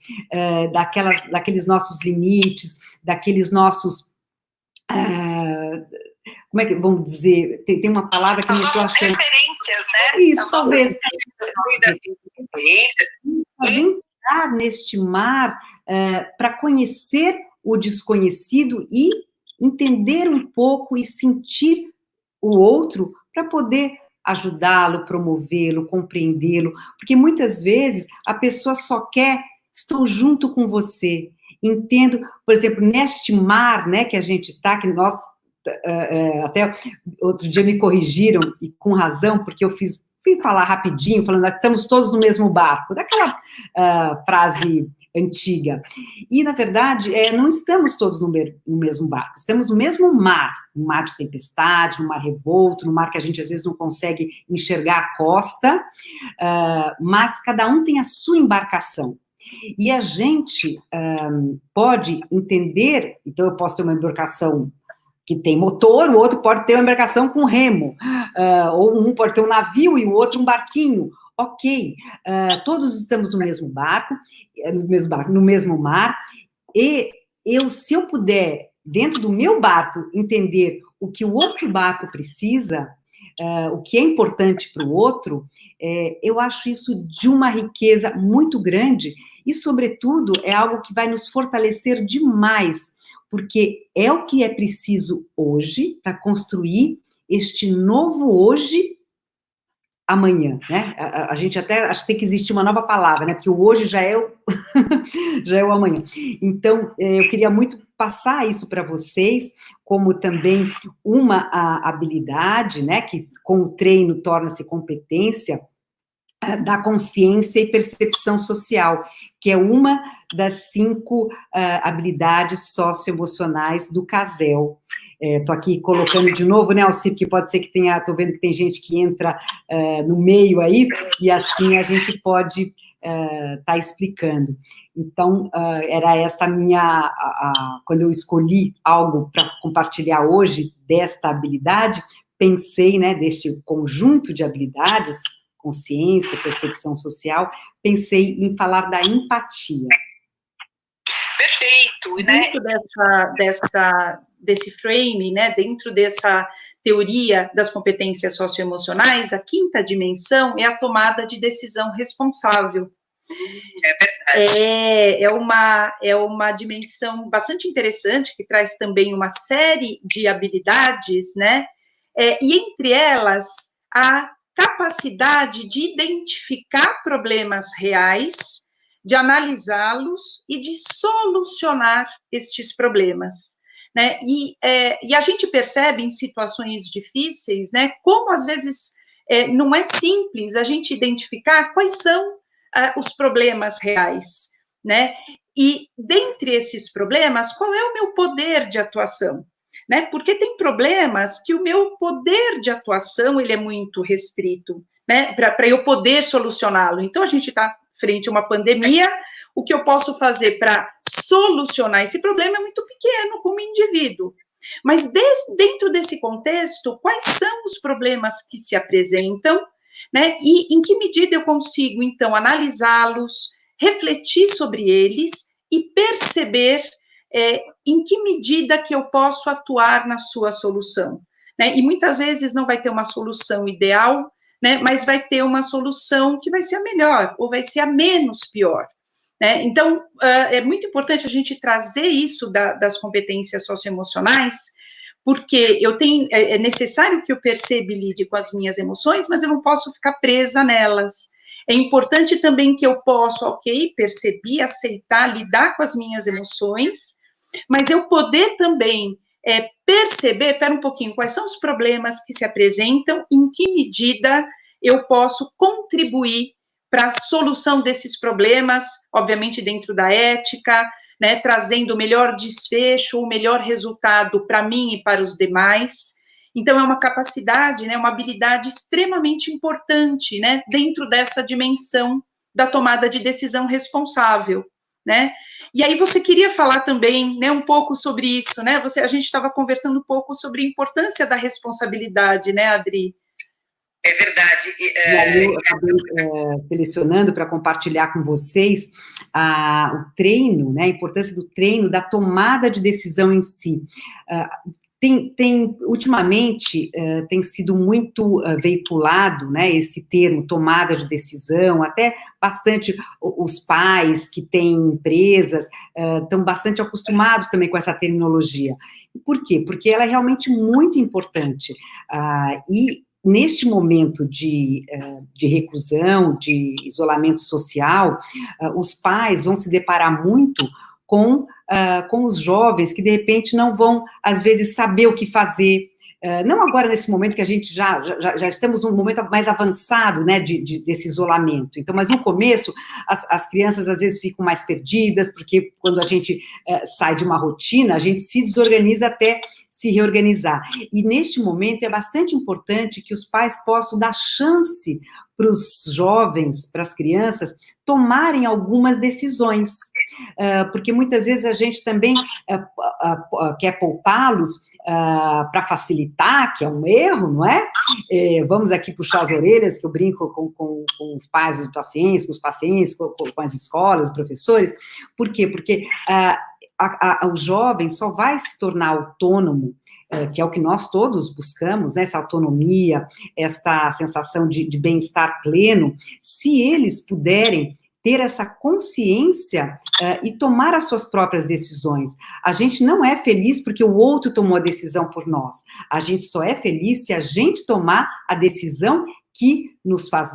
daqueles nossos limites, daqueles nossos... como é que vamos dizer? Tem uma palavra que eu não estou achando... referências, né? Isso, talvez. Entrar neste mar para conhecer o desconhecido e entender um pouco e sentir o outro para poder ajudá-lo, promovê-lo, compreendê-lo, porque muitas vezes a pessoa só quer, estou junto com você, entendo, por exemplo, neste mar, né, que a gente está, que nós, até outro dia me corrigiram, e com razão, porque eu fui falar rapidinho, falando, nós estamos todos no mesmo barco, daquela frase antiga, e na verdade, não estamos todos no mesmo barco, estamos no mesmo mar, um mar de tempestade, um mar revolto, um mar que a gente às vezes não consegue enxergar a costa, mas cada um tem a sua embarcação, e a gente pode entender, então eu posso ter uma embarcação que tem motor, o outro pode ter uma embarcação com remo, ou um pode ter um navio e o outro um barquinho. Ok, todos estamos no mesmo barco, no mesmo mar, e se eu puder, dentro do meu barco, entender o que o outro barco precisa, o que é importante para o outro, eu acho isso de uma riqueza muito grande, e, sobretudo, é algo que vai nos fortalecer demais, porque é o que é preciso hoje para construir este novo hoje, amanhã, né? A gente até acha que tem que existir uma nova palavra, né? Porque o hoje já é o, já é o amanhã. Então, eu queria muito passar isso para vocês, como também uma habilidade, né, que com o treino torna-se competência, da consciência e percepção social, que é uma das 5 habilidades socioemocionais do CASEL. Estou aqui colocando de novo, né, Alci, porque pode ser que tenha, estou vendo que tem gente que entra no meio aí, e assim a gente pode estar explicando. Então, era essa a minha, quando eu escolhi algo para compartilhar hoje desta habilidade, pensei, né, deste conjunto de habilidades, consciência, percepção social, pensei em falar da empatia. Perfeito, né? Dentro desse frame, né, dentro dessa teoria das competências socioemocionais, a 5ª dimensão é a tomada de decisão responsável. É uma dimensão bastante interessante, que traz também uma série de habilidades, né, e entre elas, a capacidade de identificar problemas reais, de analisá-los e de solucionar estes problemas, né? E a gente percebe em situações difíceis, né, como às vezes não é simples a gente identificar quais são os problemas reais, né? E dentre esses problemas, qual é o meu poder de atuação? Né? Porque tem problemas que o meu poder de atuação ele é muito restrito, né? Para eu poder solucioná-lo. Então, a gente está frente a uma pandemia, o que eu posso fazer para solucionar esse problema é muito pequeno como indivíduo. Mas dentro desse contexto, quais são os problemas que se apresentam, né? E em que medida eu consigo, então, analisá-los, refletir sobre eles e perceber em que medida que eu posso atuar na sua solução, né? E muitas vezes não vai ter uma solução ideal, né? Mas vai ter uma solução que vai ser a melhor, ou vai ser a menos pior, né? Então, é muito importante a gente trazer isso das competências socioemocionais, porque é necessário que eu perceba e lide com as minhas emoções, mas eu não posso ficar presa nelas. É importante também que eu possa, perceber, aceitar, lidar com as minhas emoções, mas eu poder também perceber, espera um pouquinho, quais são os problemas que se apresentam, em que medida eu posso contribuir para a solução desses problemas, obviamente dentro da ética, né, trazendo o melhor desfecho, o melhor resultado para mim e para os demais. Então, é uma capacidade, né, uma habilidade extremamente importante, né, dentro dessa dimensão da tomada de decisão responsável, né? E aí você queria falar também, né, um pouco sobre isso, né? A gente estava conversando um pouco sobre a importância da responsabilidade, né, Adri? É verdade. E aí eu acabei selecionando para compartilhar com vocês o treino, né, a importância do treino, da tomada de decisão em si. Ultimamente, tem sido muito veiculado, né, esse termo, tomada de decisão, até bastante os pais que têm empresas estão bastante acostumados também com essa terminologia. Por quê? Porque ela é realmente muito importante. E neste momento de reclusão, de isolamento social, os pais vão se deparar muito com os jovens que, de repente, não vão, às vezes, saber o que fazer. Não agora, nesse momento que a gente já estamos num momento mais avançado, né, desse isolamento. Então, mas no começo, as crianças, às vezes, ficam mais perdidas, porque quando a gente sai de uma rotina, a gente se desorganiza até se reorganizar. E, neste momento, é bastante importante que os pais possam dar chance para os jovens, para as crianças, tomarem algumas decisões, porque muitas vezes a gente também quer poupá-los para facilitar, que é um erro, não é? Vamos aqui puxar as orelhas, que eu brinco com os pais dos pacientes, com os pacientes, com as escolas, os professores. Por quê? Porque o jovem só vai se tornar autônomo, que é o que nós todos buscamos, né, essa autonomia, esta sensação de bem-estar pleno, se eles puderem ter essa consciência e tomar as suas próprias decisões. A gente não é feliz porque o outro tomou a decisão por nós. A gente só é feliz se a gente tomar a decisão que nos faz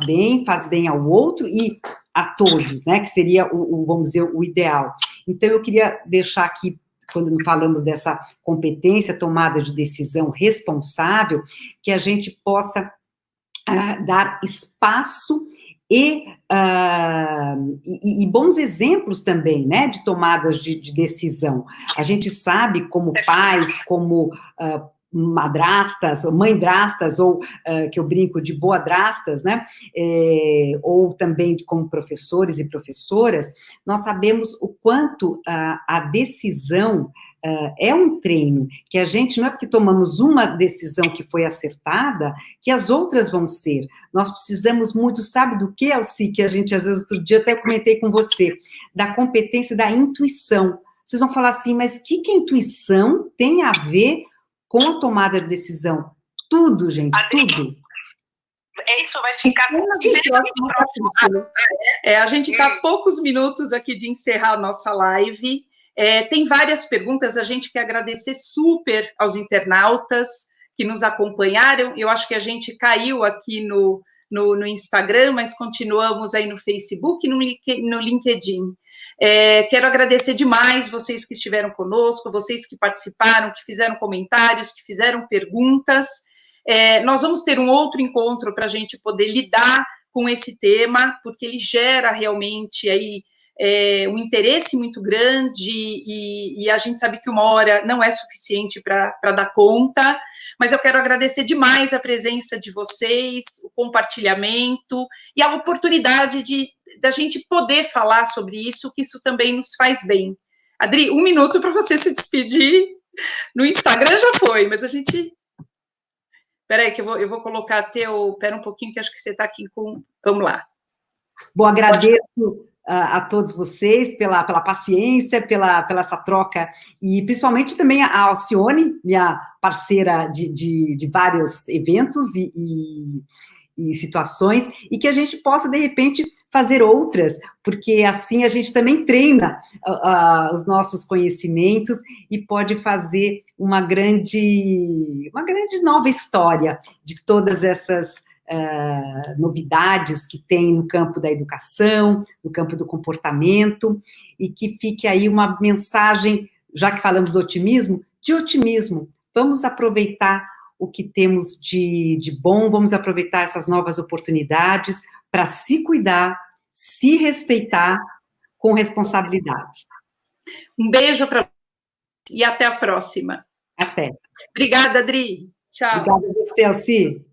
bem ao outro e a todos, né, que seria, vamos dizer, o ideal. Então, eu queria deixar aqui quando falamos dessa competência, tomada de decisão responsável, que a gente possa dar espaço e bons exemplos também, né, de tomadas de decisão. A gente sabe, como pais, como madrastas, mãe-drastas, ou que eu brinco de boadrastas, né, ou também como professores e professoras, nós sabemos o quanto a decisão é um treino, que a gente, não é porque tomamos uma decisão que foi acertada, que as outras vão ser. Nós precisamos muito, sabe do que, Alci, que a gente, às vezes, outro dia até comentei com você, da competência da intuição. Vocês vão falar assim, mas o que a intuição tem a ver com a tomada de decisão? Tudo, gente, tudo. Isso vai ficar com a gente está a poucos minutos aqui de encerrar a nossa live. Tem várias perguntas, a gente quer agradecer super aos internautas que nos acompanharam. Eu acho que a gente caiu aqui no Instagram, mas continuamos aí no Facebook e no LinkedIn. Quero agradecer demais vocês que estiveram conosco, vocês que participaram, que fizeram comentários, que fizeram perguntas. Nós vamos ter um outro encontro para a gente poder lidar com esse tema, porque ele gera realmente aí um interesse muito grande, e a gente sabe que 1 hora não é suficiente para dar conta, mas eu quero agradecer demais a presença de vocês, o compartilhamento e a oportunidade da gente poder falar sobre isso, que isso também nos faz bem. Adri, 1 minuto para você se despedir. No Instagram já foi, mas a gente... Espera aí, que eu vou colocar Espera um pouquinho, que acho que você está aqui com... Vamos lá. Bom, agradeço a todos vocês pela paciência, pela essa troca, e principalmente também a Alcione, minha parceira de vários eventos e situações, e que a gente possa, de repente, fazer outras, porque assim a gente também treina os nossos conhecimentos e pode fazer uma grande nova história de todas essas novidades que tem no campo da educação, no campo do comportamento, e que fique aí uma mensagem, já que falamos do otimismo, de otimismo. Vamos aproveitar o que temos de bom, vamos aproveitar essas novas oportunidades para se cuidar, se respeitar com responsabilidade. Um beijo para vocês e até a próxima. Até. Obrigada, Adri. Tchau. Obrigada a você, Alci.